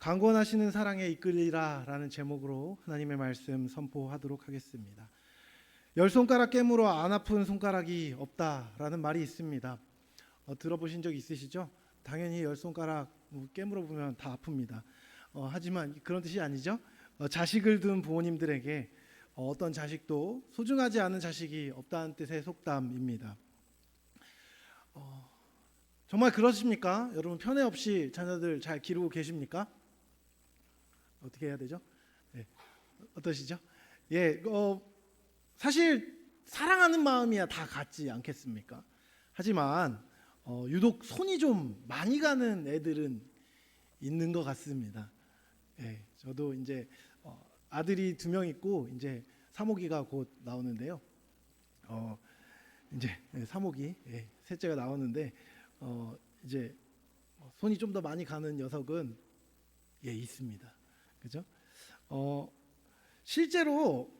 강권하시는 사랑에 이끌리라 라는 제목으로 하나님의 말씀 선포하도록 하겠습니다. 열 손가락 깨물어 안 아픈 손가락이 없다라는 말이 있습니다. 들어보신 적 있으시죠? 당연히 열 손가락 깨물어 보면 다 아픕니다. 하지만 그런 뜻이 아니죠. 자식을 둔 부모님들에게 어떤 자식도 소중하지 않은 자식이 없다는 뜻의 속담입니다. 정말 그렇습니까? 여러분 편애 없이 자녀들 잘 기르고 계십니까? 어떻게 해야 되죠? 네. 어떠시죠? 예, 사실 사랑하는 마음이야 다 같지 않겠습니까? 하지만 유독 손이 좀 많이 가는 애들은 있는 것 같습니다. 예, 저도 이제 아들이 2명 있고 이제 사모기가 곧 나오는데요. 이제 사모기 셋째가 나오는데 이제 손이 좀 더 많이 가는 녀석은 있습니다. 그죠? 실제로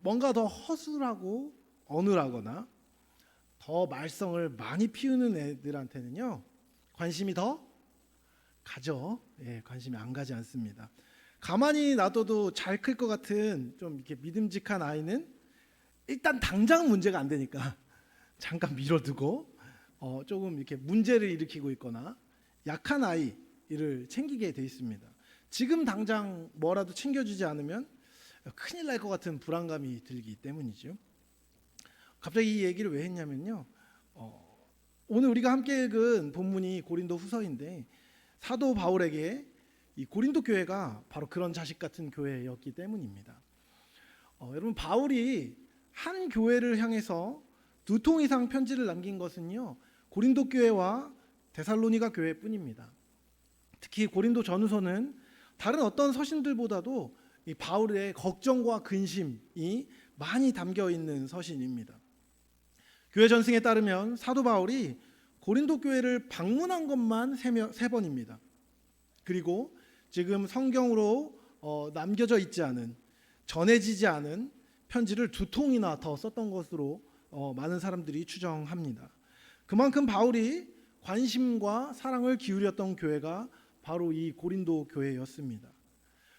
뭔가 더 허술하고 어눌하거나 더 말썽을 많이 피우는 애들한테는요 관심이 더 가죠. 관심이 안 가지 않습니다. 가만히 놔둬도 잘 클 것 같은 좀 이렇게 믿음직한 아이는 일단 당장 문제가 안 되니까 잠깐 밀어두고 조금 이렇게 문제를 일으키고 있거나 약한 아이를 챙기게 돼 있습니다. 지금 당장 뭐라도 챙겨주지 않으면 큰일 날 것 같은 불안감이 들기 때문이죠. 갑자기 이 얘기를 왜 했냐면요. 오늘 우리가 함께 읽은 본문이 고린도 후서인데 사도 바울에게 이 고린도 교회가 바로 그런 자식 같은 교회였기 때문입니다. 여러분 바울이 한 교회를 향해서 2통 이상 편지를 남긴 것은요 고린도 교회와 데살로니가 교회뿐입니다. 특히 고린도 전후서는 다른 어떤 서신들보다도 이 바울의 걱정과 근심이 많이 담겨 있는 서신입니다. 교회 전승에 따르면 사도 바울이 고린도 교회를 방문한 것만 3번입니다. 그리고 지금 성경으로 남겨져 있지 않은 전해지지 않은 편지를 2통이나 더 썼던 것으로 많은 사람들이 추정합니다. 그만큼 바울이 관심과 사랑을 기울였던 교회가 바로 이 고린도 교회였습니다.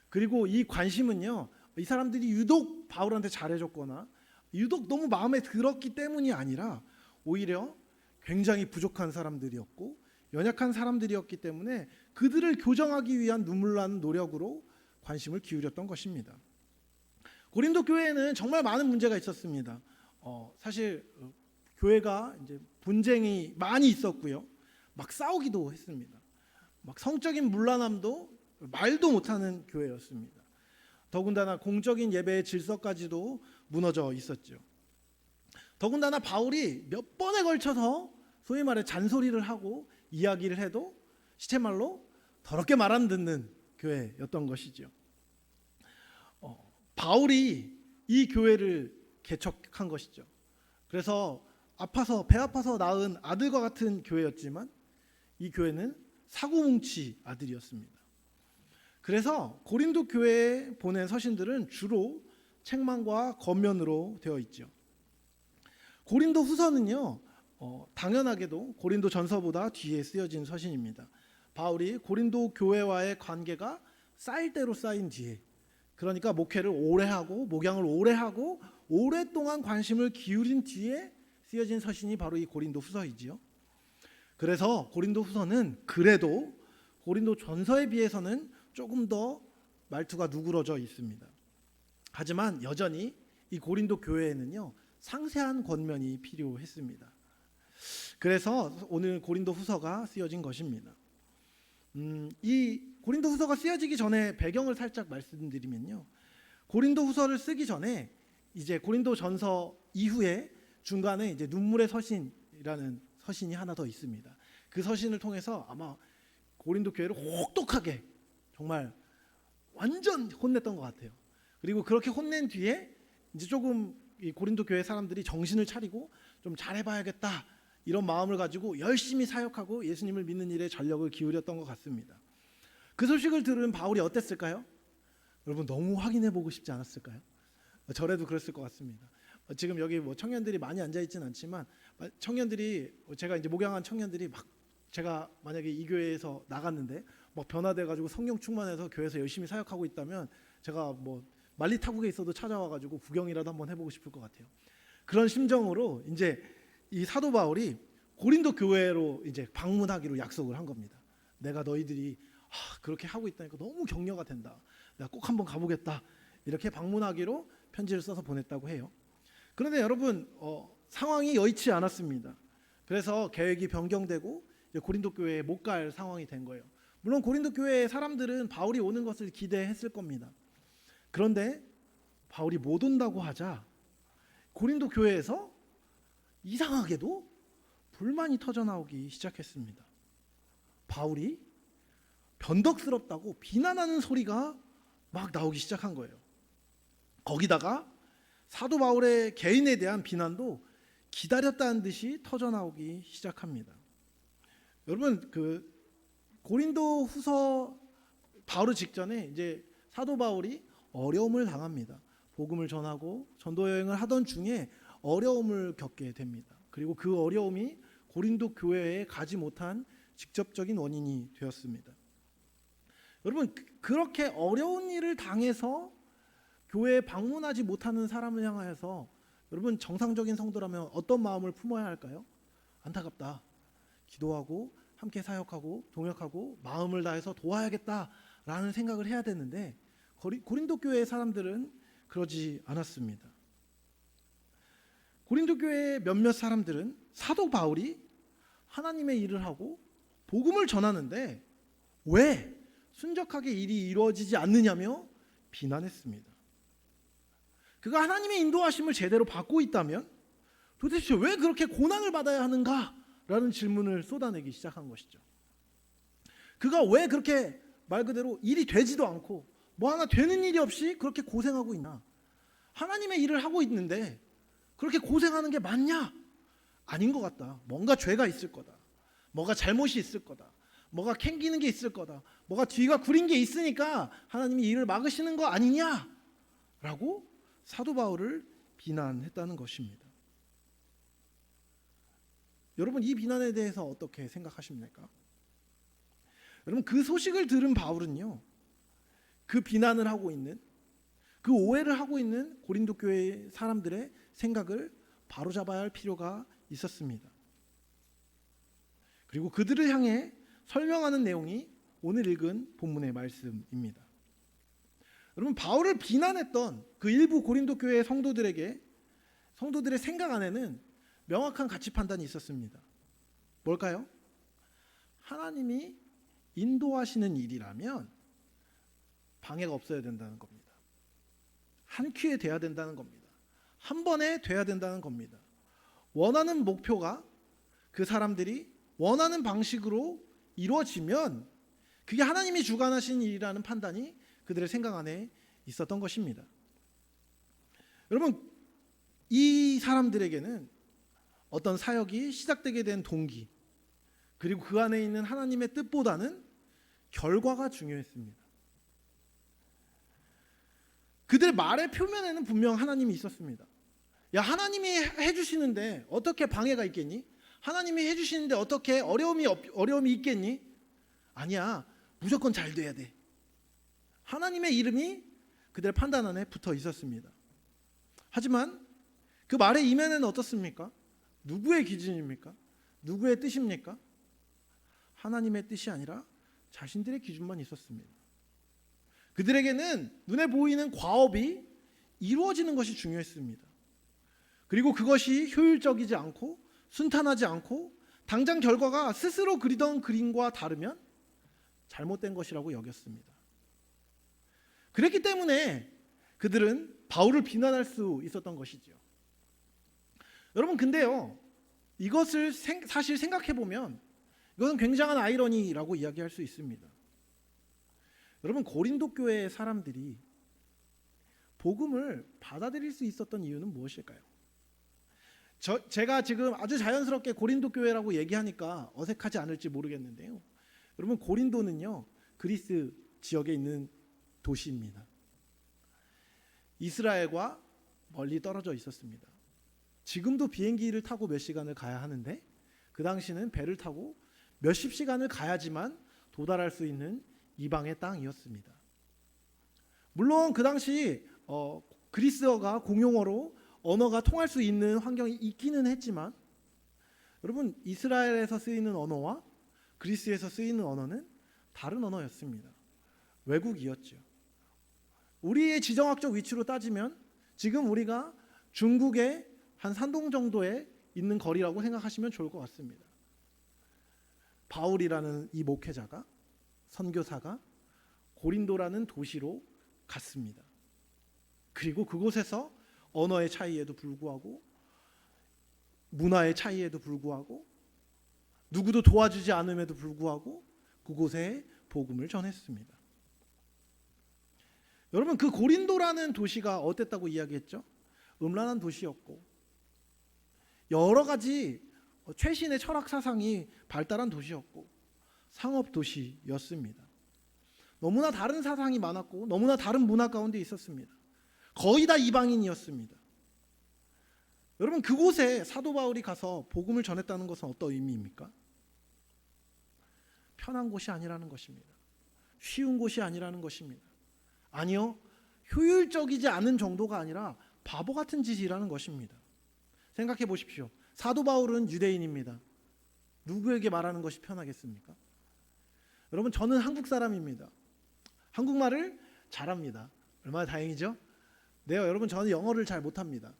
그리고 이 관심은요 이 사람들이 유독 바울한테 잘해줬거나 유독 너무 마음에 들었기 때문이 아니라 오히려 굉장히 부족한 사람들이었고 연약한 사람들이었기 때문에 그들을 교정하기 위한 눈물 나는 노력으로 관심을 기울였던 것입니다. 고린도 교회에는 정말 많은 문제가 있었습니다. 사실 교회가 이제 분쟁이 많이 있었고요, 막 싸우기도 했습니다. 막 성적인 문란함도 말도 못하는 교회였습니다. 더군다나 공적인 예배의 질서까지도 무너져 있었죠. 더군다나 바울이 몇 번에 걸쳐서 소위 말해 잔소리를 하고 이야기를 해도 시체말로 더럽게 말 안 듣는 교회였던 것이죠. 바울이 이 교회를 개척한 것이죠. 그래서 배 아파서 낳은 아들과 같은 교회였지만 이 교회는 사고뭉치 아들이었습니다. 그래서 고린도 교회에 보낸 서신들은 주로 책망과 권면으로 되어 있죠. 고린도 후서는요 당연하게도 고린도 전서보다 뒤에 쓰여진 서신입니다. 바울이 고린도 교회와의 관계가 쌓일 대로 쌓인 뒤에, 그러니까 목회를 오래 하고 목양을 오래 하고 오랫동안 관심을 기울인 뒤에 쓰여진 서신이 바로 이 고린도 후서이지요. 그래서 고린도 후서는 그래도 고린도 전서에 비해서는 조금 더 말투가 누그러져 있습니다. 하지만 여전히 이 고린도 교회에는요 상세한 권면이 필요했습니다. 그래서 오늘 고린도 후서가 쓰여진 것입니다. 이 고린도 후서가 쓰여지기 전에 배경을 살짝 말씀드리면요, 고린도 후서를 쓰기 전에 이제 고린도 전서 이후에 중간에 이제 눈물의 서신이라는 서신이 하나 더 있습니다. 그 서신을 통해서 아마 고린도 교회를 혹독하게 정말 완전 혼냈던 것 같아요. 그리고 그렇게 혼낸 뒤에 이제 조금 이 고린도 교회 사람들이 정신을 차리고 좀 잘해봐야겠다 이런 마음을 가지고 열심히 사역하고 예수님을 믿는 일에 전력을 기울였던 것 같습니다. 그 소식을 들은 바울이 어땠을까요? 여러분 너무 확인해보고 싶지 않았을까요? 저라도 그랬을 것 같습니다. 지금 여기 뭐 청년들이 많이 앉아있지는 않지만 청년들이 제가 이제 목양한 청년들이 막 제가 만약에 이 교회에서 나갔는데 막 변화돼가지고 성령 충만해서 교회에서 열심히 사역하고 있다면 제가 뭐 말리 타국에 있어도 찾아와가지고 구경이라도 한번 해보고 싶을 것 같아요. 그런 심정으로 이제 이 사도 바울이 고린도 교회로 이제 방문하기로 약속을 한 겁니다. 내가 너희들이 그렇게 하고 있다니까 너무 격려가 된다. 내가 꼭 한번 가보겠다. 이렇게 방문하기로 편지를 써서 보냈다고 해요. 그런데 여러분 상황이 여의치 않았습니다. 그래서 계획이 변경되고 이제 고린도 교회에 못 갈 상황이 된 거예요. 물론 고린도 교회의 사람들은 바울이 오는 것을 기대했을 겁니다. 그런데 바울이 못 온다고 하자 고린도 교회에서 이상하게도 불만이 터져나오기 시작했습니다. 바울이 변덕스럽다고 비난하는 소리가 막 나오기 시작한 거예요. 거기다가 사도 바울의 개인에 대한 비난도 기다렸다는 듯이 터져나오기 시작합니다. 여러분 그 고린도 후서 바로 직전에 이제 사도 바울이 어려움을 당합니다. 복음을 전하고 전도 여행을 하던 중에 어려움을 겪게 됩니다. 그리고 그 어려움이 고린도 교회에 가지 못한 직접적인 원인이 되었습니다. 여러분 그렇게 어려운 일을 당해서 교회에 방문하지 못하는 사람을 향하여서 여러분 정상적인 성도라면 어떤 마음을 품어야 할까요? 안타깝다. 기도하고 함께 사역하고 동역하고 마음을 다해서 도와야겠다라는 생각을 해야 되는데 고린도 교회의 사람들은 그러지 않았습니다. 고린도 교회의 몇몇 사람들은 사도 바울이 하나님의 일을 하고 복음을 전하는데 왜 순적하게 일이 이루어지지 않느냐며 비난했습니다. 그가 하나님의 인도하심을 제대로 받고 있다면 도대체 왜 그렇게 고난을 받아야 하는가라는 질문을 쏟아내기 시작한 것이죠. 그가 왜 그렇게 말 그대로 일이 되지도 않고 뭐 하나 되는 일이 없이 그렇게 고생하고 있나? 하나님의 일을 하고 있는데 그렇게 고생하는 게 맞냐? 아닌 것 같다. 뭔가 죄가 있을 거다. 뭐가 잘못이 있을 거다. 뭐가 캥기는 게 있을 거다. 뭐가 뒤가 구린 게 있으니까 하나님이 일을 막으시는 거 아니냐라고 사도 바울을 비난했다는 것입니다. 여러분 이 비난에 대해서 어떻게 생각하십니까? 여러분 그 소식을 들은 바울은요. 그 비난을 하고 있는 그 오해를 하고 있는 고린도 교회 사람들의 생각을 바로잡아야 할 필요가 있었습니다. 그리고 그들을 향해 설명하는 내용이 오늘 읽은 본문의 말씀입니다. 여러분 바울을 비난했던 그 일부 고린도 교회의 성도들의 생각 안에는 명확한 가치 판단이 있었습니다. 뭘까요? 하나님이 인도하시는 일이라면 방해가 없어야 된다는 겁니다. 한 큐에 돼야 된다는 겁니다. 한 번에 돼야 된다는 겁니다. 원하는 목표가 그 사람들이 원하는 방식으로 이루어지면 그게 하나님이 주관하신 일이라는 판단이 그들의 생각 안에 있었던 것입니다. 여러분 이 사람들에게는 어떤 사역이 시작되게 된 동기 그리고 그 안에 있는 하나님의 뜻보다는 결과가 중요했습니다. 그들 말의 표면에는 분명 하나님이 있었습니다. 야 하나님이 해주시는데 어떻게 방해가 있겠니? 하나님이 해주시는데 어떻게 어려움이 있겠니? 아니야 무조건 잘 돼야 돼. 하나님의 이름이 그들의 판단 안에 붙어 있었습니다. 하지만 그 말의 이면에는 어떻습니까? 누구의 기준입니까? 누구의 뜻입니까? 하나님의 뜻이 아니라 자신들의 기준만 있었습니다. 그들에게는 눈에 보이는 과업이 이루어지는 것이 중요했습니다. 그리고 그것이 효율적이지 않고 순탄하지 않고 당장 결과가 스스로 그리던 그림과 다르면 잘못된 것이라고 여겼습니다. 그랬기 때문에 그들은 바울을 비난할 수 있었던 것이죠. 여러분 근데요 이것을 사실 생각해 보면 이것은 굉장한 아이러니라고 이야기할 수 있습니다. 여러분 고린도 교회의 사람들이 복음을 받아들일 수 있었던 이유는 무엇일까요? 제가 지금 아주 자연스럽게 고린도 교회라고 얘기하니까 어색하지 않을지 모르겠는데요. 여러분 고린도는요 그리스 지역에 있는 도시입니다. 이스라엘과 멀리 떨어져 있었습니다. 지금도 비행기를 타고 몇 시간을 가야 하는데 그 당시는 배를 타고 몇십 시간을 가야지만 도달할 수 있는 이방의 땅이었습니다. 물론 그 당시 그리스어가 공용어로 언어가 통할 수 있는 환경이 있기는 했지만, 여러분, 이스라엘에서 쓰이는 언어와 그리스에서 쓰이는 언어는 다른 언어였습니다. 외국이었죠. 우리의 지정학적 위치로 따지면 지금 우리가 중국의 한 산동 정도에 있는 거리라고 생각하시면 좋을 것 같습니다. 바울이라는 이 목회자가, 선교사가 고린도라는 도시로 갔습니다. 그리고 그곳에서 언어의 차이에도 불구하고, 문화의 차이에도 불구하고, 누구도 도와주지 않음에도 불구하고 그곳에 복음을 전했습니다. 여러분, 그 고린도라는 도시가 어땠다고 이야기했죠? 음란한 도시였고 여러 가지 최신의 철학 사상이 발달한 도시였고 상업 도시였습니다. 너무나 다른 사상이 많았고 너무나 다른 문화 가운데 있었습니다. 거의 다 이방인이었습니다. 여러분, 그곳에 사도 바울이 가서 복음을 전했다는 것은 어떤 의미입니까? 편한 곳이 아니라는 것입니다. 쉬운 곳이 아니라는 것입니다. 아니요, 효율적이지 않은 정도가 아니라 바보 같은 짓이라는 것입니다. 생각해 보십시오. 사도 바울은 유대인입니다. 누구에게 말하는 것이 편하겠습니까? 여러분, 저는 한국 사람입니다. 한국말을 잘합니다. 얼마나 다행이죠? 네, 여러분, 저는 영어를 잘 못합니다.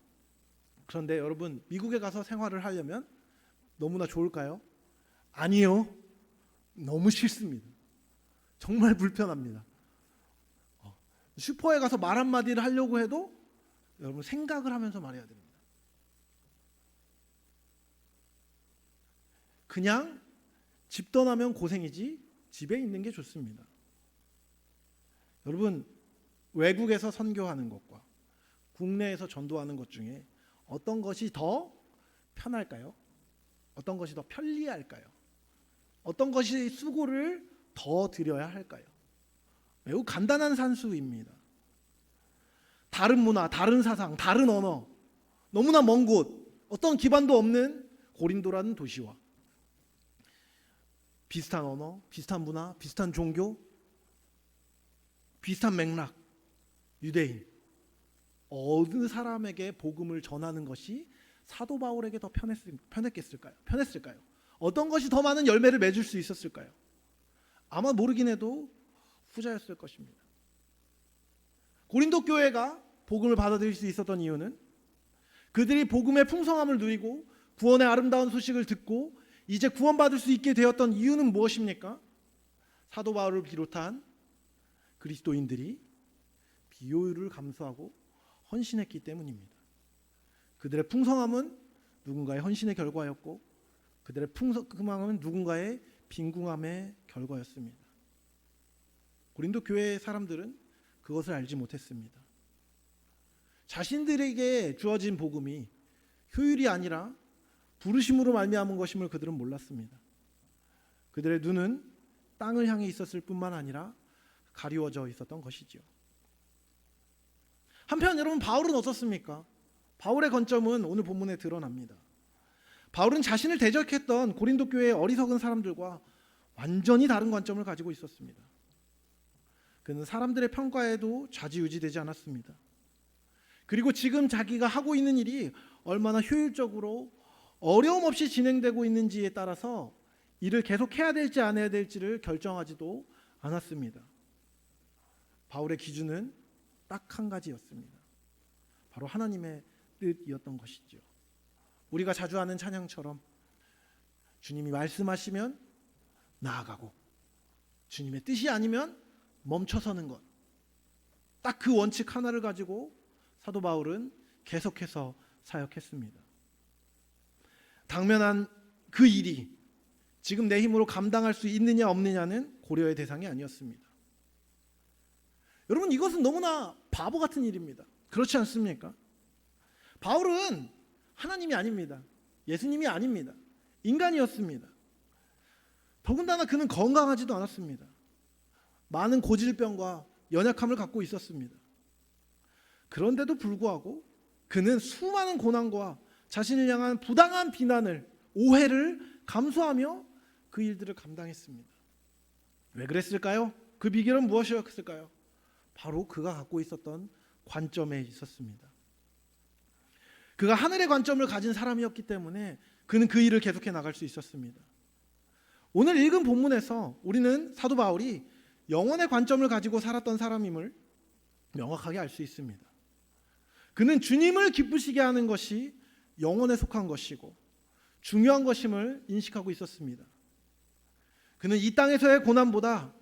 그런데 여러분, 미국에 가서 생활을 하려면 너무나 좋을까요? 아니요, 너무 싫습니다. 정말 불편합니다. 슈퍼에 가서 말 한마디를 하려고 해도 여러분, 생각을 하면서 말해야 됩니다. 그냥 집 떠나면 고생이지 집에 있는 게 좋습니다. 여러분, 외국에서 선교하는 것과 국내에서 전도하는 것 중에 어떤 것이 더 편할까요? 어떤 것이 더 편리할까요? 어떤 것이 수고를 더 들여야 할까요? 매우 간단한 산수입니다. 다른 문화, 다른 사상, 다른 언어, 너무나 먼 곳, 어떤 기반도 없는 고린도라는 도시와 비슷한 언어, 비슷한 문화, 비슷한 종교, 비슷한 맥락, 유대인, 어느 사람에게 복음을 전하는 것이 사도 바울에게 더 편했을까요? 어떤 것이 더 많은 열매를 맺을 수 있었을까요? 아마 모르긴 해도 후자였을 것입니다. 고린도 교회가 복음을 받아들일 수 있었던 이유는 그들이 복음의 풍성함을 누리고 구원의 아름다운 소식을 듣고 이제 구원받을 수 있게 되었던 이유는 무엇입니까? 사도 바울을 비롯한 그리스도인들이 비효율을 감수하고 헌신했기 때문입니다. 그들의 풍성함은 누군가의 헌신의 결과였고 그들의 풍성함은 누군가의 빈궁함의 결과였습니다. 고린도 교회의 사람들은 그것을 알지 못했습니다. 자신들에게 주어진 복음이 효율이 아니라 부르심으로 말미암은 것임을 그들은 몰랐습니다. 그들의 눈은 땅을 향해 있었을 뿐만 아니라 가리워져 있었던 것이지요. 한편 여러분, 바울은 어떻습니까? 바울의 관점은 오늘 본문에 드러납니다. 바울은 자신을 대적했던 고린도 교회의 어리석은 사람들과 완전히 다른 관점을 가지고 있었습니다. 그는 사람들의 평가에도 좌지우지되지 않았습니다. 그리고 지금 자기가 하고 있는 일이 얼마나 효율적으로 어려움 없이 진행되고 있는지에 따라서 일을 계속해야 될지 안 해야 될지를 결정하지도 않았습니다. 바울의 기준은 딱 한 가지였습니다. 바로 하나님의 뜻이었던 것이죠. 우리가 자주 하는 찬양처럼 주님이 말씀하시면 나아가고 주님의 뜻이 아니면 멈춰서는 것, 딱 그 원칙 하나를 가지고 사도 바울은 계속해서 사역했습니다. 당면한 그 일이 지금 내 힘으로 감당할 수 있느냐 없느냐는 고려의 대상이 아니었습니다. 여러분, 이것은 너무나 바보 같은 일입니다. 그렇지 않습니까? 바울은 하나님이 아닙니다. 예수님이 아닙니다. 인간이었습니다. 더군다나 그는 건강하지도 않았습니다. 많은 고질병과 연약함을 갖고 있었습니다. 그런데도 불구하고 그는 수많은 고난과 자신을 향한 부당한 비난을, 오해를 감수하며 그 일들을 감당했습니다. 왜 그랬을까요? 그 비결은 무엇이었을까요? 바로 그가 갖고 있었던 관점에 있었습니다. 그가 하늘의 관점을 가진 사람이었기 때문에 그는 그 일을 계속해 나갈 수 있었습니다. 오늘 읽은 본문에서 우리는 사도 바울이 영혼의 관점을 가지고 살았던 사람임을 명확하게 알 수 있습니다. 그는 주님을 기쁘시게 하는 것이 영혼에 속한 것이고 중요한 것임을 인식하고 있었습니다. 그는 이 땅에서의 고난보다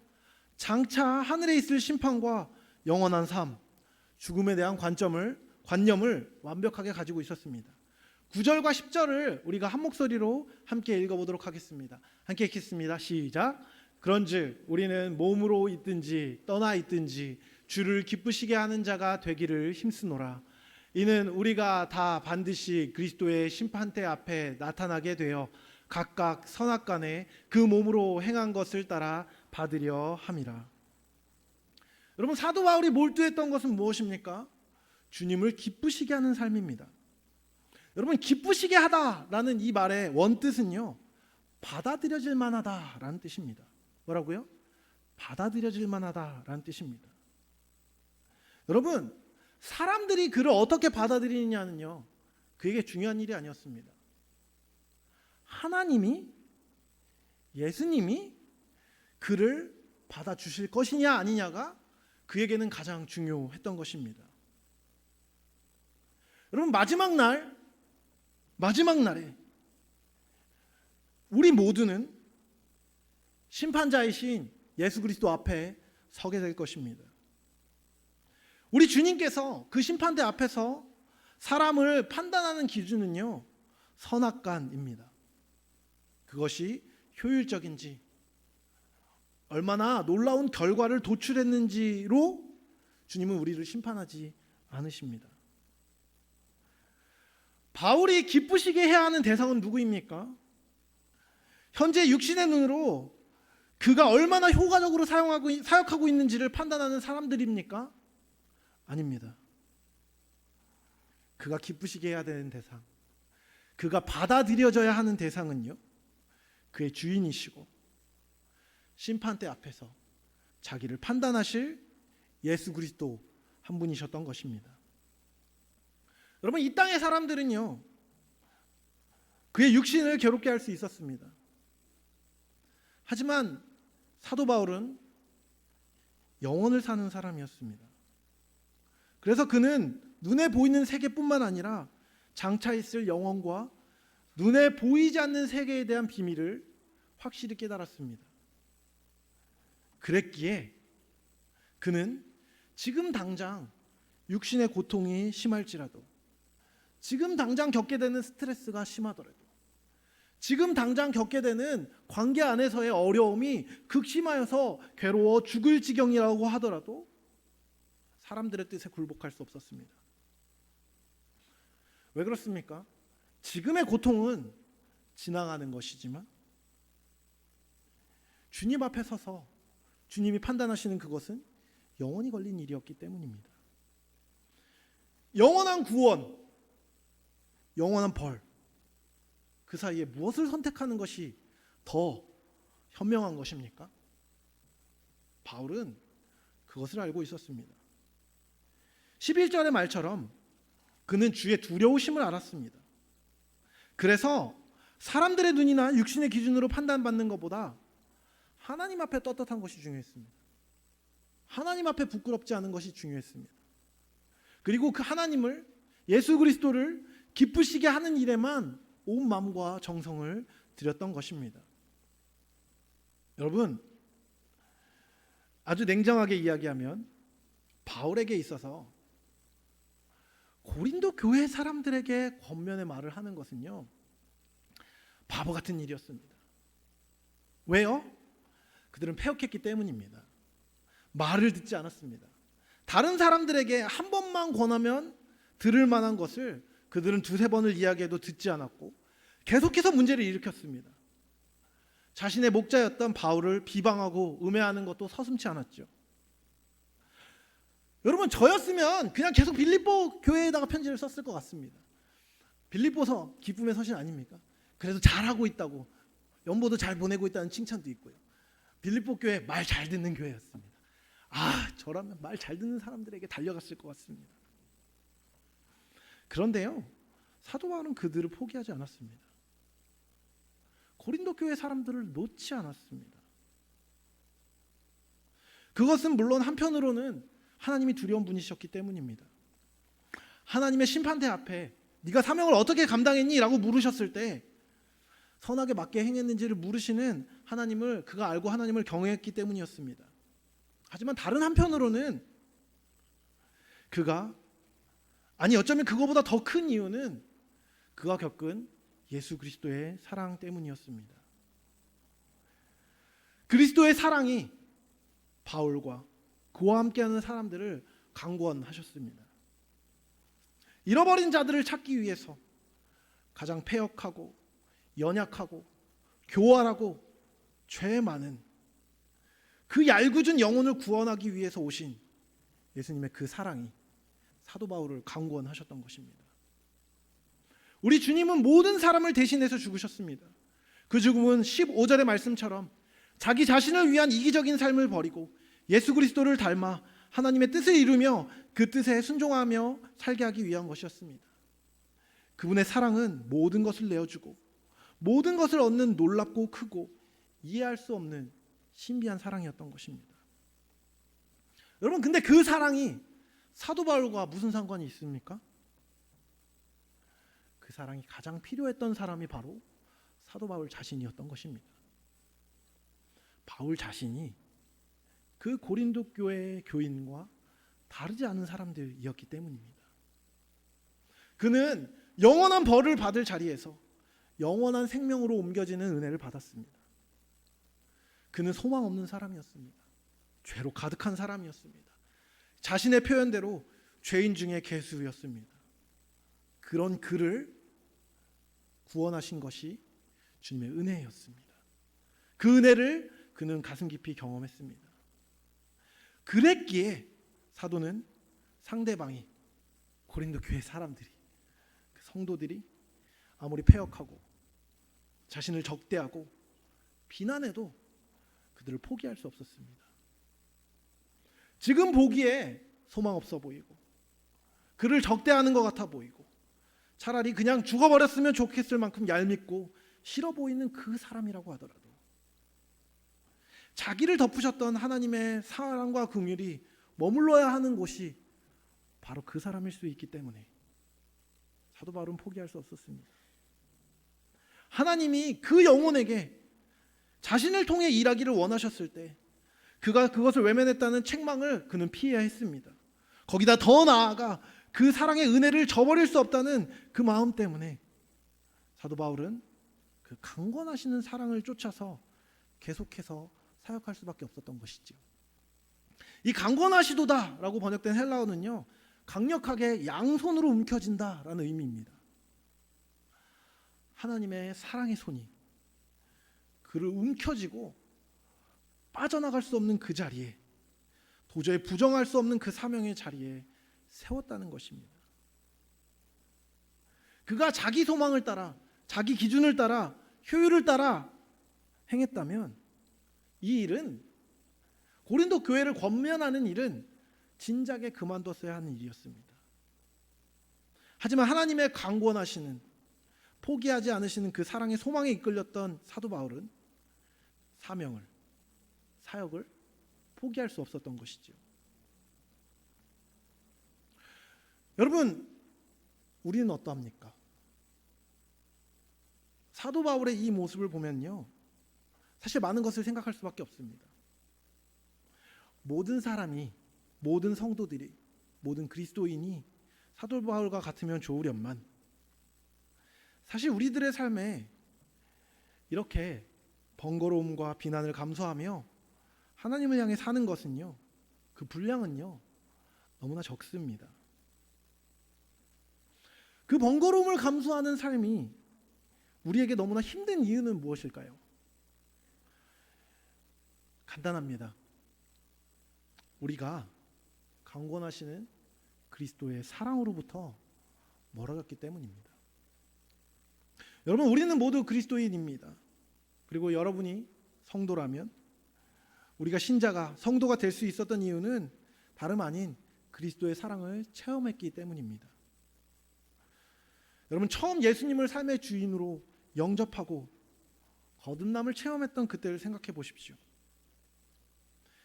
장차 하늘에 있을 심판과 영원한 삶, 죽음에 대한 관념을 완벽하게 가지고 있었습니다. 9절과 10절을 우리가 한 목소리로 함께 읽어보도록 하겠습니다. 함께 읽겠습니다. 시작. 그런즉 우리는 몸으로 있든지 떠나 있든지 주를 기쁘시게 하는 자가 되기를 힘쓰노라. 이는 우리가 다 반드시 그리스도의 심판대 앞에 나타나게 되어 각각 선악간에 그 몸으로 행한 것을 따라 받으려 함이라. 여러분, 사도 바울이 몰두했던 것은 무엇입니까? 주님을 기쁘시게 하는 삶입니다. 여러분, 기쁘시게 하다라는 이 말의 원뜻은요, 받아들여질 만하다라는 뜻입니다. 뭐라고요? 받아들여질 만하다라는 뜻입니다. 여러분, 사람들이 그를 어떻게 받아들이느냐는요, 그게 중요한 일이 아니었습니다. 하나님이, 예수님이 그를 받아주실 것이냐 아니냐가 그에게는 가장 중요했던 것입니다. 여러분, 마지막 날에 우리 모두는 심판자이신 예수 그리스도 앞에 서게 될 것입니다. 우리 주님께서 그 심판대 앞에서 사람을 판단하는 기준은요, 선악간입니다. 그것이 효율적인지, 얼마나 놀라운 결과를 도출했는지로 주님은 우리를 심판하지 않으십니다. 바울이 기쁘시게 해야 하는 대상은 누구입니까? 현재 육신의 눈으로 그가 얼마나 효과적으로 사역하고 있는지를 판단하는 사람들입니까? 아닙니다. 그가 기쁘시게 해야 되는 대상, 그가 받아들여져야 하는 대상은요, 그의 주인이시고 심판대 앞에서 자기를 판단하실 예수 그리스도 한 분이셨던 것입니다. 여러분, 이 땅의 사람들은요, 그의 육신을 괴롭게 할 수 있었습니다. 하지만 사도 바울은 영혼을 사는 사람이었습니다. 그래서 그는 눈에 보이는 세계뿐만 아니라 장차 있을 영혼과 눈에 보이지 않는 세계에 대한 비밀을 확실히 깨달았습니다. 그랬기에 그는 지금 당장 육신의 고통이 심할지라도, 지금 당장 겪게 되는 스트레스가 심하더라도, 지금 당장 겪게 되는 관계 안에서의 어려움이 극심하여서 괴로워 죽을 지경이라고 하더라도 사람들의 뜻에 굴복할 수 없었습니다. 왜 그렇습니까? 지금의 고통은 지나가는 것이지만 주님 앞에 서서 주님이 판단하시는 그것은 영원히 걸린 일이었기 때문입니다. 영원한 구원, 영원한 벌, 그 사이에 무엇을 선택하는 것이 더 현명한 것입니까? 바울은 그것을 알고 있었습니다. 11절의 말처럼 그는 주의 두려우심을 알았습니다. 그래서 사람들의 눈이나 육신의 기준으로 판단받는 것보다 하나님 앞에 떳떳한 것이 중요했습니다. 하나님 앞에 부끄럽지 않은 것이 중요했습니다. 그리고 그 하나님을, 예수 그리스도를 기쁘시게 하는 일에만 온 마음과 정성을 들였던 것입니다. 여러분, 아주 냉정하게 이야기하면 바울에게 있어서 고린도 교회 사람들에게 권면의 말을 하는 것은요, 바보 같은 일이었습니다. 왜요? 그들은 패역했기 때문입니다. 말을 듣지 않았습니다. 다른 사람들에게 한 번만 권하면 들을 만한 것을 그들은 두세 번을 이야기해도 듣지 않았고 계속해서 문제를 일으켰습니다. 자신의 목자였던 바울을 비방하고 음해하는 것도 서슴지 않았죠. 여러분, 저였으면 그냥 계속 빌립보 교회에다가 편지를 썼을 것 같습니다. 빌립보서 기쁨의 서신 아닙니까? 그래서 잘하고 있다고, 연보도 잘 보내고 있다는 칭찬도 있고요. 빌립보 교회 말 잘 듣는 교회였습니다. 저라면 말 잘 듣는 사람들에게 달려갔을 것 같습니다. 그런데요, 사도 바울은 그들을 포기하지 않았습니다. 고린도 교회 사람들을 놓지 않았습니다. 그것은 물론 한편으로는 하나님이 두려운 분이셨기 때문입니다. 하나님의 심판대 앞에 네가 사명을 어떻게 감당했니? 라고 물으셨을 때 선하게 맞게 행했는지를 물으시는 하나님을 그가 알고 하나님을 경외했기 때문이었습니다. 하지만 다른 한편으로는 어쩌면 그거보다 더 큰 이유는 그가 겪은 예수 그리스도의 사랑 때문이었습니다. 그리스도의 사랑이 바울과 그와 함께하는 사람들을 강권하셨습니다. 잃어버린 자들을 찾기 위해서 가장 패역하고 연약하고 교활하고 죄 많은 그 얄궂은 영혼을 구원하기 위해서 오신 예수님의 그 사랑이 사도 바울을 강권하셨던 것입니다. 우리 주님은 모든 사람을 대신해서 죽으셨습니다. 그 죽음은 15절의 말씀처럼 자기 자신을 위한 이기적인 삶을 버리고 예수 그리스도를 닮아 하나님의 뜻을 이루며 그 뜻에 순종하며 살게 하기 위한 것이었습니다. 그분의 사랑은 모든 것을 내어주고 모든 것을 얻는 놀랍고 크고 이해할 수 없는 신비한 사랑이었던 것입니다. 여러분, 근데 그 사랑이 사도 바울과 무슨 상관이 있습니까? 그 사랑이 가장 필요했던 사람이 바로 사도 바울 자신이었던 것입니다. 바울 자신이 그 고린도 교회의 교인과 다르지 않은 사람들이었기 때문입니다. 그는 영원한 벌을 받을 자리에서 영원한 생명으로 옮겨지는 은혜를 받았습니다. 그는 소망 없는 사람이었습니다. 죄로 가득한 사람이었습니다. 자신의 표현대로 죄인 중에 괴수였습니다. 그런 그를 구원하신 것이 주님의 은혜였습니다. 그 은혜를 그는 가슴 깊이 경험했습니다. 그랬기에 사도는 상대방이 고린도 교회 사람들이, 그 성도들이 아무리 패역하고 자신을 적대하고 비난해도 그들을 포기할 수 없었습니다. 지금 보기에 소망 없어 보이고 그를 적대하는 것 같아 보이고 차라리 그냥 죽어버렸으면 좋겠을 만큼 얄밉고 싫어 보이는 그 사람이라고 하더라도 자기를 덮으셨던 하나님의 사랑과 긍휼이 머물러야 하는 곳이 바로 그 사람일 수 있기 때문에 사도 바울은 포기할 수 없었습니다. 하나님이 그 영혼에게 자신을 통해 일하기를 원하셨을 때 그가 그것을 외면했다는 책망을 그는 피해야 했습니다. 거기다 더 나아가 그 사랑의 은혜를 저버릴 수 없다는 그 마음 때문에 사도 바울은 그 강권하시는 사랑을 쫓아서 계속해서 사역할 수밖에 없었던 것이죠. 이 강권하시도다라고 번역된 헬라어는요, 강력하게 양손으로 움켜진다라는 의미입니다. 하나님의 사랑의 손이 그를 움켜쥐고 빠져나갈 수 없는 그 자리에, 도저히 부정할 수 없는 그 사명의 자리에 세웠다는 것입니다. 그가 자기 소망을 따라, 자기 기준을 따라, 효율을 따라 행했다면 이 일은, 고린도 교회를 권면하는 일은 진작에 그만뒀어야 하는 일이었습니다. 하지만 하나님의 강권하시는, 포기하지 않으시는 그 사랑의 소망에 이끌렸던 사도 바울은 사명을, 사역을 포기할 수 없었던 것이죠. 여러분, 우리는 어떠합니까? 사도 바울의 이 모습을 보면요, 사실 많은 것을 생각할 수밖에 없습니다. 모든 사람이, 모든 성도들이, 모든 그리스도인이 사도 바울과 같으면 좋으련만, 사실 우리들의 삶에 이렇게 번거로움과 비난을 감수하며 하나님을 향해 사는 것은요, 그 분량은요 너무나 적습니다. 그 번거로움을 감수하는 삶이 우리에게 너무나 힘든 이유는 무엇일까요? 간단합니다. 우리가 강권하시는 그리스도의 사랑으로부터 멀어졌기 때문입니다. 여러분, 우리는 모두 그리스도인입니다. 그리고 여러분이 성도라면 우리가 신자가 성도가 될 수 있었던 이유는 다름 아닌 그리스도의 사랑을 체험했기 때문입니다. 여러분, 처음 예수님을 삶의 주인으로 영접하고 거듭남을 체험했던 그때를 생각해 보십시오.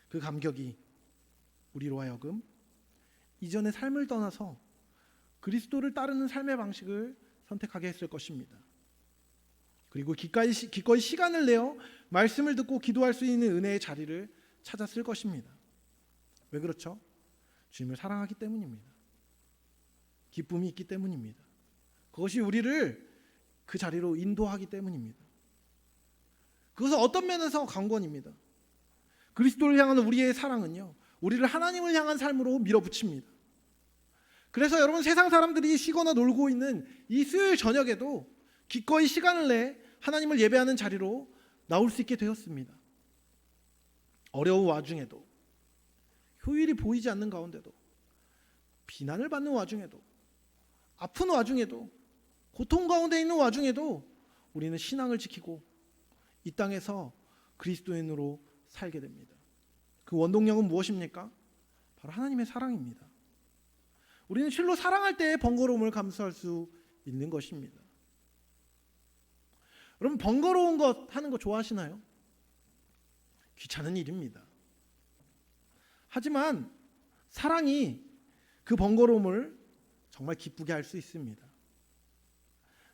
그 감격이 우리로 하여금 이전의 삶을 떠나서 그리스도를 따르는 삶의 방식을 선택하게 했을 것입니다. 그리고 기꺼이 시간을 내어 말씀을 듣고 기도할 수 있는 은혜의 자리를 찾았을 것입니다. 왜 그렇죠? 주님을 사랑하기 때문입니다. 기쁨이 있기 때문입니다. 그것이 우리를 그 자리로 인도하기 때문입니다. 그것은 어떤 면에서 강권입니다. 그리스도를 향한 우리의 사랑은요, 우리를 하나님을 향한 삶으로 밀어붙입니다. 그래서 여러분, 세상 사람들이 쉬거나 놀고 있는 이 수요일 저녁에도 기꺼이 시간을 내 하나님을 예배하는 자리로 나올 수 있게 되었습니다. 어려운 와중에도, 효율이 보이지 않는 가운데도, 비난을 받는 와중에도, 아픈 와중에도, 고통 가운데 있는 와중에도 우리는 신앙을 지키고 이 땅에서 그리스도인으로 살게 됩니다. 그 원동력은 무엇입니까? 바로 하나님의 사랑입니다. 우리는 실로 사랑할 때의 번거로움을 감수할 수 있는 것입니다. 여러분, 번거로운 것 하는 거 좋아하시나요? 귀찮은 일입니다. 하지만 사랑이 그 번거로움을 정말 기쁘게 할 수 있습니다.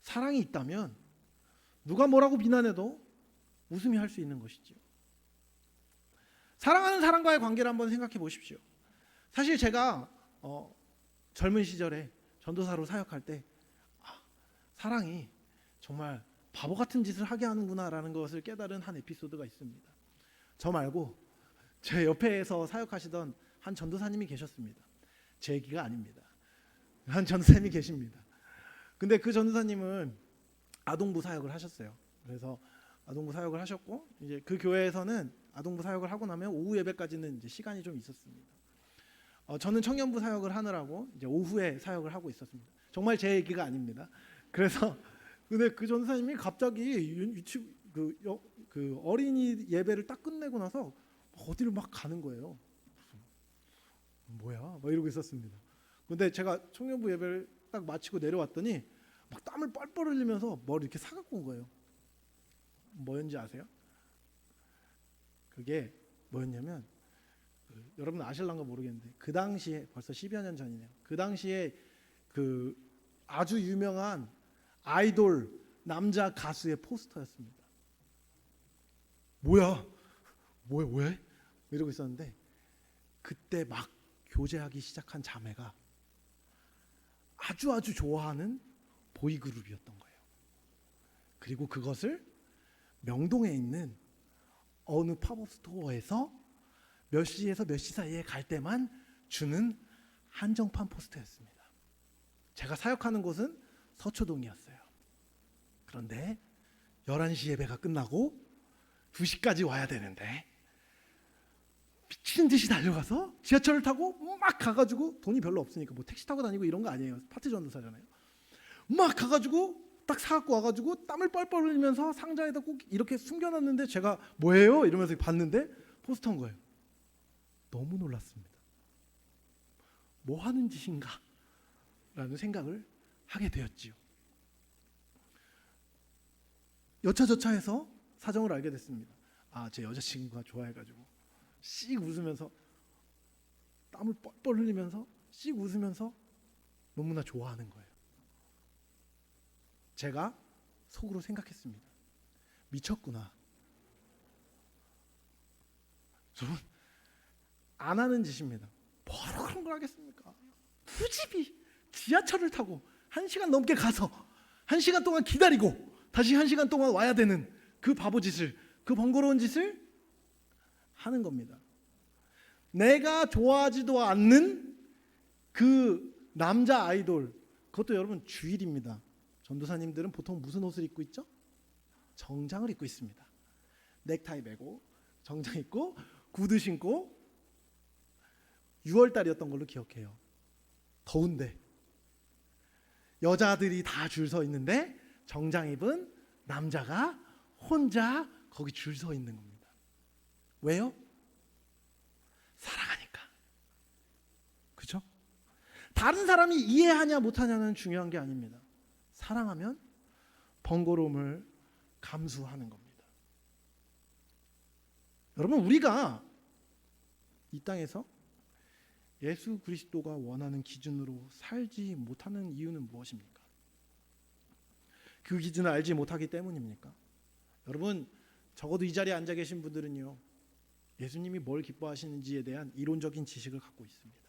사랑이 있다면 누가 뭐라고 비난해도 웃음이 할 수 있는 것이죠. 사랑하는 사람과의 관계를 한번 생각해 보십시오. 사실 제가 젊은 시절에 전도사로 사역할 때 사랑이 정말 바보 같은 짓을 하게 하는구나라는 것을 깨달은 한 에피소드가 있습니다. 저 말고 제 옆에서 사역하시던 한 전도사님이 계셨습니다. 제 얘기가 아닙니다. 한 전도사님이 계십니다. 근데 그 전도사님은 아동부 사역을 하셨어요. 그래서 아동부 사역을 하셨고, 이제 그 교회에서는 아동부 사역을 하고 나면 오후 예배까지는 이제 시간이 좀 있었습니다. 저는 청년부 사역을 하느라고 이제 오후에 사역을 하고 있었습니다. 정말 제 얘기가 아닙니다. 그래서 근데 그 전도사님이 갑자기 그 어린이 예배를 딱 끝내고 나서 어디를 막 가는 거예요. 뭐야? 막 이러고 있었습니다. 근데 제가 청년부 예배를 딱 마치고 내려왔더니 막 땀을 뻘뻘 흘리면서 뭘 이렇게 사갖고 온 거예요. 뭐였는지 아세요? 그게 뭐였냐면, 여러분 아실랑가 모르겠는데 그 당시에 벌써 10여 년 전이네요. 그 당시에 그 아주 유명한 아이돌 남자 가수의 포스터였습니다. 뭐야? 왜? 이러고 있었는데 그때 막 교제하기 시작한 자매가 아주 좋아하는 보이그룹이었던 거예요. 그리고 그것을 명동에 있는 어느 팝업 스토어에서 몇 시에서 몇 시 사이에 갈 때만 주는 한정판 포스터였습니다. 제가 사역하는 곳은 서초동이었어요. 그런데 11시 예배가 끝나고 2시까지 와야 되는데 미친 듯이 달려가서 지하철을 타고 막 가가지고, 돈이 별로 없으니까 뭐 택시 타고 다니고 이런 거 아니에요. 파트 전도사잖아요. 막 가가지고 딱 사갖고 와가지고 땀을 뻘뻘 흘리면서 상자에다 꼭 이렇게 숨겨놨는데, 제가 뭐예요? 이러면서 봤는데 포스터인 거예요. 너무 놀랐습니다. 뭐 하는 짓인가? 라는 생각을 하게 되었지요. 여차저차해서 사정을 알게 됐습니다. 제 여자친구가 좋아해가지고 씩 웃으면서, 땀을 뻘뻘 흘리면서 씩 웃으면서 너무나 좋아하는 거예요. 제가 속으로 생각했습니다. 미쳤구나. 저는 안 하는 짓입니다. 뭐하러 그런 걸 하겠습니까? 굳이 지하철을 타고 1시간 넘게 가서 1시간 동안 기다리고 다시 1시간 동안 와야 되는 그 바보 짓을, 그 번거로운 짓을 하는 겁니다. 내가 좋아하지도 않는 그 남자 아이돌, 그것도 여러분 주일입니다. 전도사님들은 보통 무슨 옷을 입고 있죠? 정장을 입고 있습니다. 넥타이 매고 정장 입고 구두 신고, 6월달이었던 걸로 기억해요. 더운데 여자들이 다 줄 서 있는데 정장 입은 남자가 혼자 거기 줄 서 있는 겁니다. 왜요? 사랑하니까. 그죠? 다른 사람이 이해하냐 못하냐는 중요한 게 아닙니다. 사랑하면 번거로움을 감수하는 겁니다. 여러분, 우리가 이 땅에서 예수 그리스도가 원하는 기준으로 살지 못하는 이유는 무엇입니까? 그 기준을 알지 못하기 때문입니까? 여러분, 적어도 이 자리에 앉아 계신 분들은요, 예수님이 뭘 기뻐하시는지에 대한 이론적인 지식을 갖고 있습니다.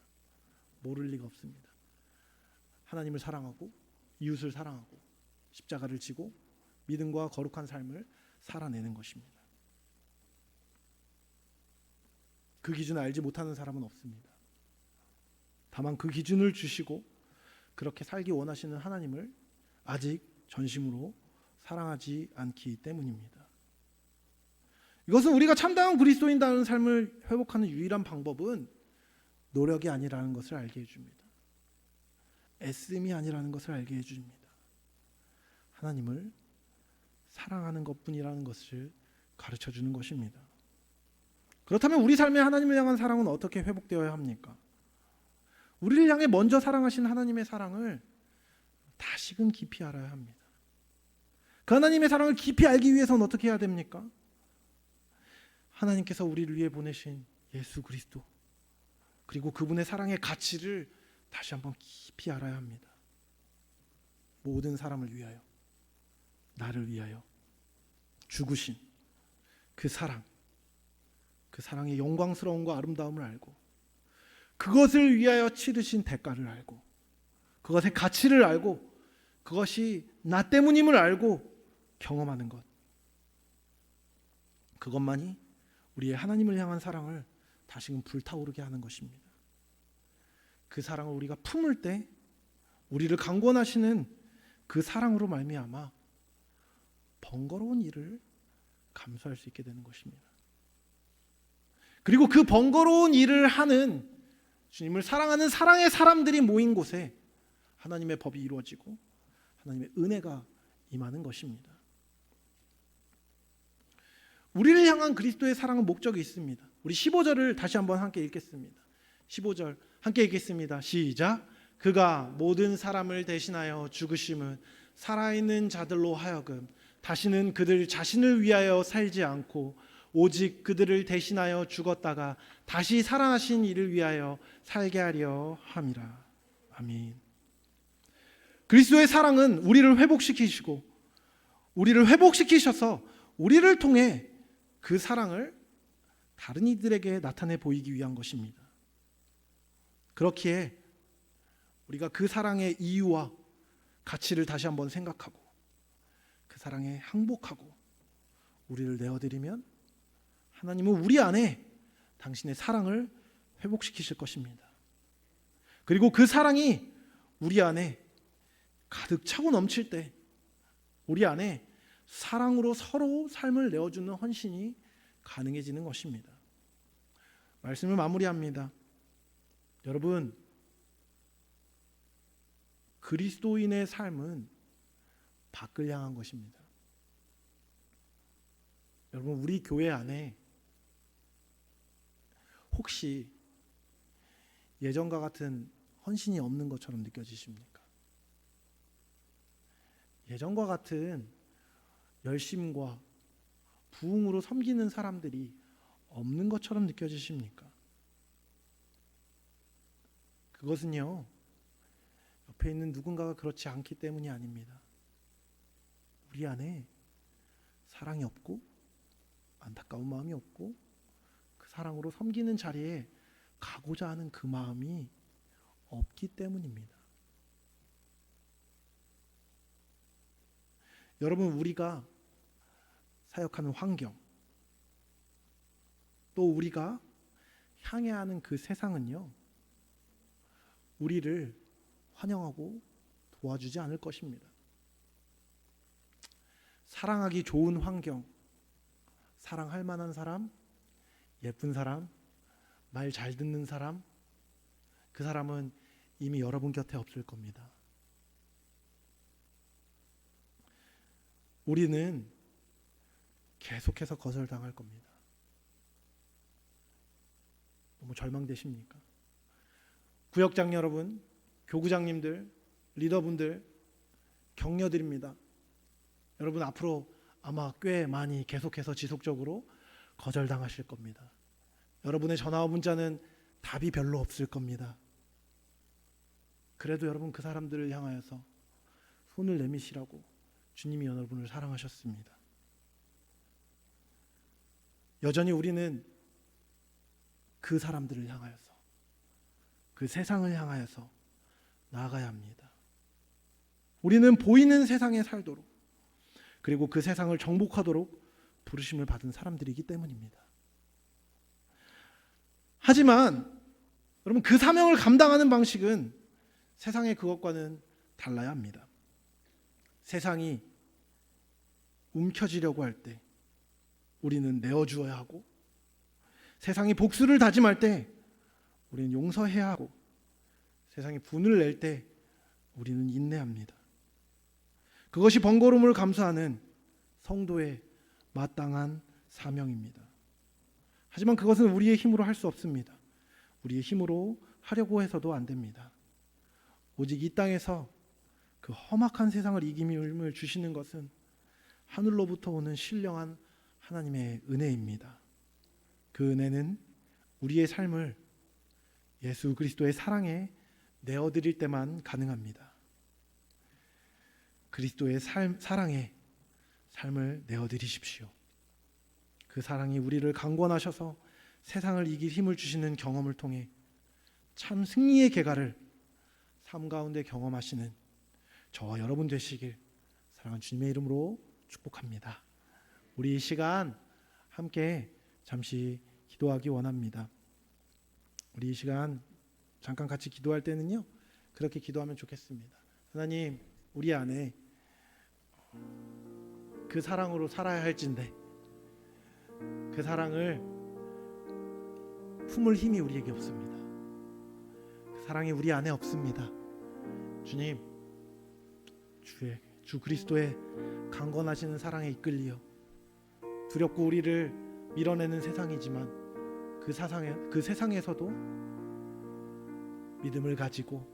모를 리가 없습니다. 하나님을 사랑하고 이웃을 사랑하고 십자가를 지고 믿음과 거룩한 삶을 살아내는 것입니다. 그 기준을 알지 못하는 사람은 없습니다. 다만 그 기준을 주시고 그렇게 살기 원하시는 하나님을 아직 전심으로 사랑하지 않기 때문입니다. 이것은 우리가 참다운 그리스도인다는 삶을 회복하는 유일한 방법은 노력이 아니라는 것을 알게 해줍니다. 애씀이 아니라는 것을 알게 해줍니다. 하나님을 사랑하는 것뿐이라는 것을 가르쳐주는 것입니다. 그렇다면 우리 삶의 하나님을 향한 사랑은 어떻게 회복되어야 합니까? 우리를 향해 먼저 사랑하신 하나님의 사랑을 다시금 깊이 알아야 합니다. 그 하나님의 사랑을 깊이 알기 위해서는 어떻게 해야 됩니까? 하나님께서 우리를 위해 보내신 예수 그리스도, 그리고 그분의 사랑의 가치를 다시 한번 깊이 알아야 합니다. 모든 사람을 위하여, 나를 위하여 죽으신 그 사랑, 그 사랑의 영광스러움과 아름다움을 알고 그것을 위하여 치르신 대가를 알고 그것의 가치를 알고 그것이 나 때문임을 알고 경험하는 것, 그것만이 우리의 하나님을 향한 사랑을 다시금 불타오르게 하는 것입니다. 그 사랑을 우리가 품을 때 우리를 강권하시는 그 사랑으로 말미암아 번거로운 일을 감수할 수 있게 되는 것입니다. 그리고 그 번거로운 일을 하는 주님을 사랑하는 사랑의 사람들이 모인 곳에 하나님의 법이 이루어지고 하나님의 은혜가 임하는 것입니다. 우리를 향한 그리스도의 사랑은 목적이 있습니다. 우리 15절을 다시 한번 함께 읽겠습니다. 15절 함께 읽겠습니다. 시작. 그가 모든 사람을 대신하여 죽으심은 살아있는 자들로 하여금 다시는 그들 자신을 위하여 살지 않고 오직 그들을 대신하여 죽었다가 다시 살아나신 이를 위하여 살게 하려 함이라. 아멘. 그리스도의 사랑은 우리를 회복시키시고 우리를 회복시키셔서 우리를 통해 그 사랑을 다른 이들에게 나타내 보이기 위한 것입니다. 그렇기에 우리가 그 사랑의 이유와 가치를 다시 한번 생각하고 그 사랑에 항복하고 우리를 내어드리면 하나님은 우리 안에 당신의 사랑을 회복시키실 것입니다. 그리고 그 사랑이 우리 안에 가득 차고 넘칠 때 우리 안에 사랑으로 서로 삶을 내어주는 헌신이 가능해지는 것입니다. 말씀을 마무리합니다. 여러분, 그리스도인의 삶은 밖을 향한 것입니다. 여러분, 우리 교회 안에 혹시 예전과 같은 헌신이 없는 것처럼 느껴지십니까? 예전과 같은 열심과 부흥으로 섬기는 사람들이 없는 것처럼 느껴지십니까? 그것은요, 옆에 있는 누군가가 그렇지 않기 때문이 아닙니다. 우리 안에 사랑이 없고 안타까운 마음이 없고 그 사랑으로 섬기는 자리에 가고자 하는 그 마음이 없기 때문입니다. 여러분, 우리가 사역하는 환경, 또 우리가 향해야 하는 그 세상은요, 우리를 환영하고 도와주지 않을 것입니다. 사랑하기 좋은 환경, 사랑할 만한 사람, 예쁜 사람, 말 잘 듣는 사람, 그 사람은 이미 여러분 곁에 없을 겁니다. 우리는 계속해서 거절당할 겁니다. 너무 절망되십니까? 구역장 여러분, 교구장님들, 리더분들 격려드립니다. 여러분 앞으로 아마 꽤 많이 계속해서 지속적으로 거절당하실 겁니다. 여러분의 전화와 문자는 답이 별로 없을 겁니다. 그래도 여러분 그 사람들을 향하여서 손을 내미시라고 주님이 여러분을 사랑하셨습니다. 여전히 우리는 그 사람들을 향하여서, 그 세상을 향하여서 나아가야 합니다. 우리는 보이는 세상에 살도록, 그리고 그 세상을 정복하도록 부르심을 받은 사람들이기 때문입니다. 하지만 여러분 그 사명을 감당하는 방식은 세상의 그것과는 달라야 합니다. 세상이 움켜쥐려고 할 때 우리는 내어주어야 하고, 세상이 복수를 다짐할 때 우리는 용서해야 하고, 세상이 분을 낼 때 우리는 인내합니다. 그것이 번거로움을 감수하는 성도의 마땅한 사명입니다. 하지만 그것은 우리의 힘으로 할 수 없습니다. 우리의 힘으로 하려고 해서도 안 됩니다. 오직 이 땅에서 그 험악한 세상을 이김을 주시는 것은 하늘로부터 오는 신령한 하나님의 은혜입니다. 그 은혜는 우리의 삶을 예수 그리스도의 사랑에 내어드릴 때만 가능합니다. 그리스도의 사랑에 삶을 내어드리십시오. 그 사랑이 우리를 강권하셔서 세상을 이길 힘을 주시는 경험을 통해 참 승리의 계가를 삶 가운데 경험하시는 저와 여러분 되시길 사랑하는 주님의 이름으로 축복합니다. 우리 이 시간 함께 잠시 기도하기 원합니다. 우리 이 시간 잠깐 같이 기도할 때는요, 그렇게 기도하면 좋겠습니다. 하나님, 우리 안에 그 사랑으로 살아야 할진데 그 사랑을 품을 힘이 우리에게 없습니다. 그 사랑이 우리 안에 없습니다. 주님, 주 그리스도의 강건하시는 사랑에 이끌리어 두렵고 우리를 밀어내는 세상이지만 그 세상에서도 믿음을 가지고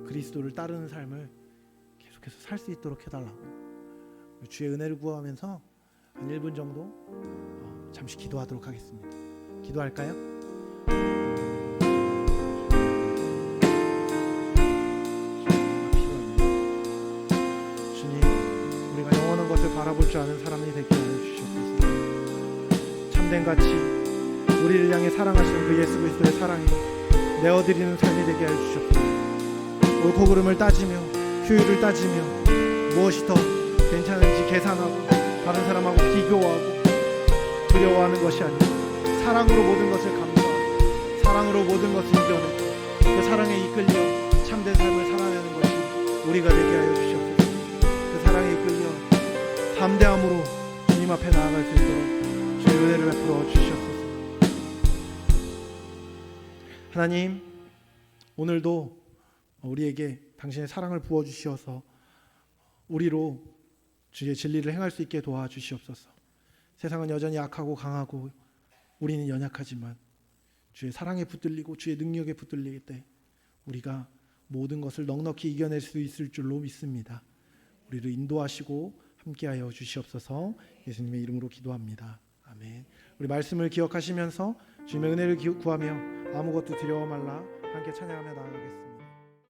그리스도를 따르는 삶을 계속해서 살 수 있도록 해달라고 주의 은혜를 구하면서 한 1분 정도 잠시 기도하도록 하겠습니다. 기도할까요? 주님, 우리가 영원한 것을 바라볼 줄 아는 사람이 되게 하여 주시옵소서. 참된 가치, 우리를 향해 사랑하시는 그 예수 그리스도의 사랑이 내어드리는 삶이 되게 하여 주시옵소서. 옳고 그름을 따지며 효율을 따지며 무엇이 더 괜찮은지 계산하고 다른 사람하고 비교하고 두려워하는 것이 아니라 사랑으로 모든 것을 감수하고 사랑으로 모든 것을 이겨내고 그 사랑에 이끌려 참된 삶을 살아내는 것이 우리가 되게 하여 주시옵소서. 그 사랑에 이끌려 담대함으로 주님 앞에 나아갈 수 있도록 주의 은혜를 베풀어 주시옵소서. 하나님, 오늘도 우리에게 당신의 사랑을 부어주시어서 우리로 주의 진리를 행할 수 있게 도와주시옵소서. 세상은 여전히 약하고 강하고 우리는 연약하지만 주의 사랑에 붙들리고 주의 능력에 붙들릴 때 우리가 모든 것을 넉넉히 이겨낼 수 있을 줄로 믿습니다. 우리를 인도하시고 함께하여 주시옵소서. 예수님의 이름으로 기도합니다. 아멘. 우리 말씀을 기억하시면서 주님의 은혜를 구하며 아무것도 두려워 말라 함께 찬양하며 나아가겠습니다.